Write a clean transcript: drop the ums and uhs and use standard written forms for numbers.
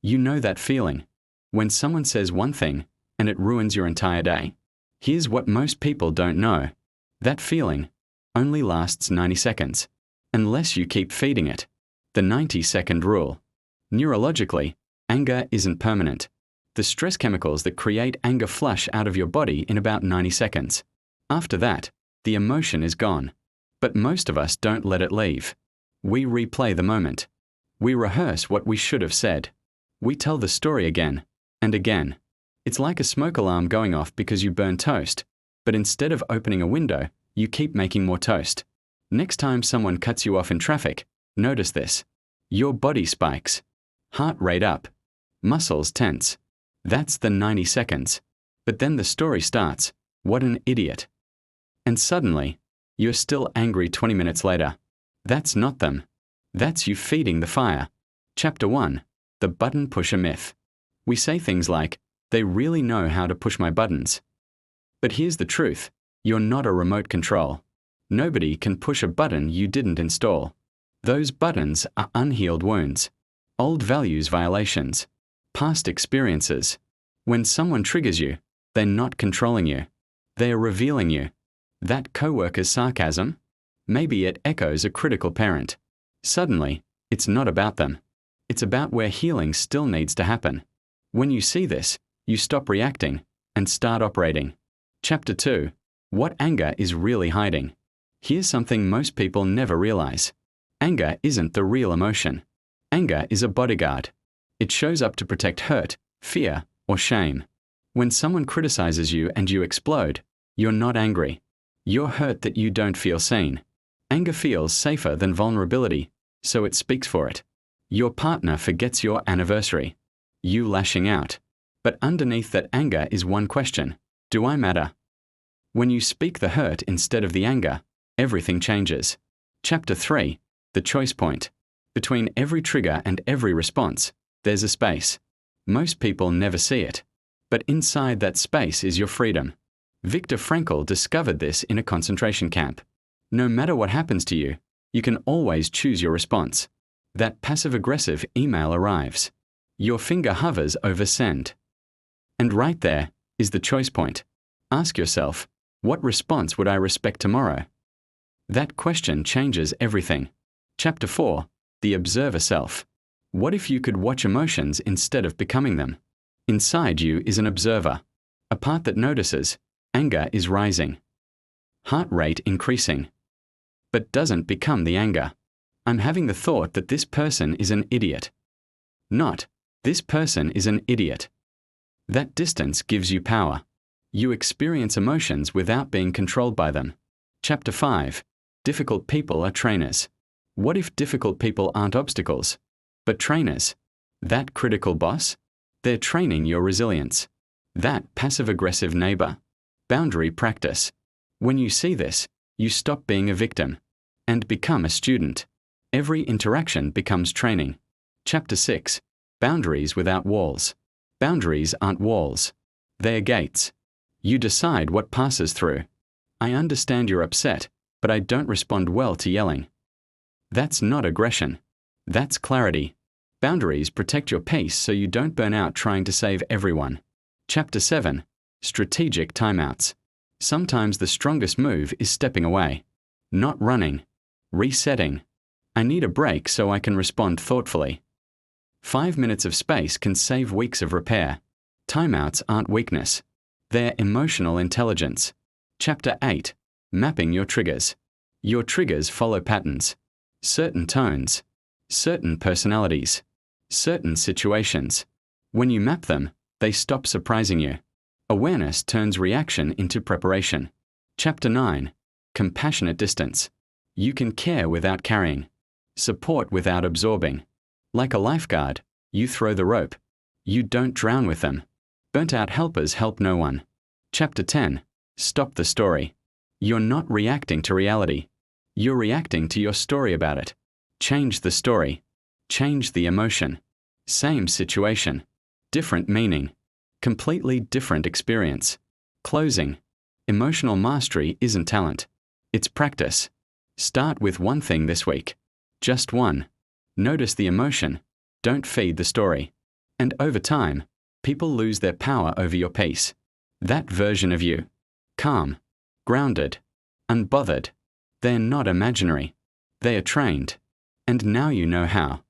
You know that feeling. When someone says one thing, and it ruins your entire day. Here's what most people don't know. That feeling only lasts 90 seconds. Unless you keep feeding it. The 90-second rule. Neurologically, anger isn't permanent. The stress chemicals that create anger flush out of your body in about 90 seconds. After that, the emotion is gone. But most of us don't let it leave. We replay the moment. We rehearse what we should have said. We tell the story again and again. It's like a smoke alarm going off because you burn toast, but instead of opening a window, you keep making more toast. Next time someone cuts you off in traffic, notice this. Your body spikes. Heart rate up. Muscles tense. That's the 90 seconds. But then the story starts. What an idiot. And suddenly, you're still angry 20 minutes later. That's not them. That's you feeding the fire. Chapter 1. The Button Pusher Myth. We say things like, they really know how to push my buttons. But here's the truth. You're not a remote control. Nobody can push a button you didn't install. Those buttons are unhealed wounds. Old values violations. Past experiences. When someone triggers you, they're not controlling you. They're revealing you. That coworker's sarcasm? Maybe it echoes a critical parent. Suddenly, it's not about them. It's about where healing still needs to happen. When you see this, you stop reacting and start operating. Chapter 2. What anger is really hiding. Here's something most people never realize. Anger isn't the real emotion. Anger is a bodyguard. It shows up to protect hurt, fear, or shame. When someone criticizes you and you explode, you're not angry. You're hurt that you don't feel seen. Anger feels safer than vulnerability, so it speaks for it. Your partner forgets your anniversary. You lashing out. But underneath that anger is one question. Do I matter? When you speak the hurt instead of the anger, everything changes. Chapter 3. The choice point. Between every trigger and every response, there's a space. Most people never see it. But inside that space is your freedom. Viktor Frankl discovered this in a concentration camp. No matter what happens to you, you can always choose your response. That passive-aggressive email arrives. Your finger hovers over send. And right there is the choice point. Ask yourself, what response would I respect tomorrow? That question changes everything. Chapter 4. The Observer Self. What if you could watch emotions instead of becoming them? Inside you is an observer, a part that notices. Anger is rising. Heart rate increasing. But doesn't become the anger. I'm having the thought that this person is an idiot. Not, this person is an idiot. That distance gives you power. You experience emotions without being controlled by them. Chapter 5. Difficult people are trainers. What if difficult people aren't obstacles, but trainers? That critical boss? They're training your resilience. That passive-aggressive neighbor? Boundary practice. When you see this, you stop being a victim and become a student. Every interaction becomes training. Chapter 6. Boundaries without walls. Boundaries aren't walls. They're gates. You decide what passes through. I understand you're upset, but I don't respond well to yelling. That's not aggression. That's clarity. Boundaries protect your peace so you don't burn out trying to save everyone. Chapter 7. Strategic timeouts. Sometimes the strongest move is stepping away. Not running. Resetting. I need a break so I can respond thoughtfully. 5 minutes of space can save weeks of repair. Timeouts aren't weakness. They're emotional intelligence. Chapter 8. Mapping your triggers. Your triggers follow patterns. Certain tones. Certain personalities. Certain situations. When you map them, they stop surprising you. Awareness turns reaction into preparation. Chapter 9. Compassionate distance. You can care without carrying. Support without absorbing. Like a lifeguard, you throw the rope. You don't drown with them. Burnt-out helpers help no one. Chapter 10. Stop the story. You're not reacting to reality. You're reacting to your story about it. Change the story. Change the emotion. Same situation. Different meaning. Completely different experience. Closing. Emotional mastery isn't talent. It's practice. Start with one thing this week. Just one. Notice the emotion. Don't feed the story. And over time, people lose their power over your peace. That version of you, calm, grounded, unbothered, they're not imaginary. They are trained. And now you know how.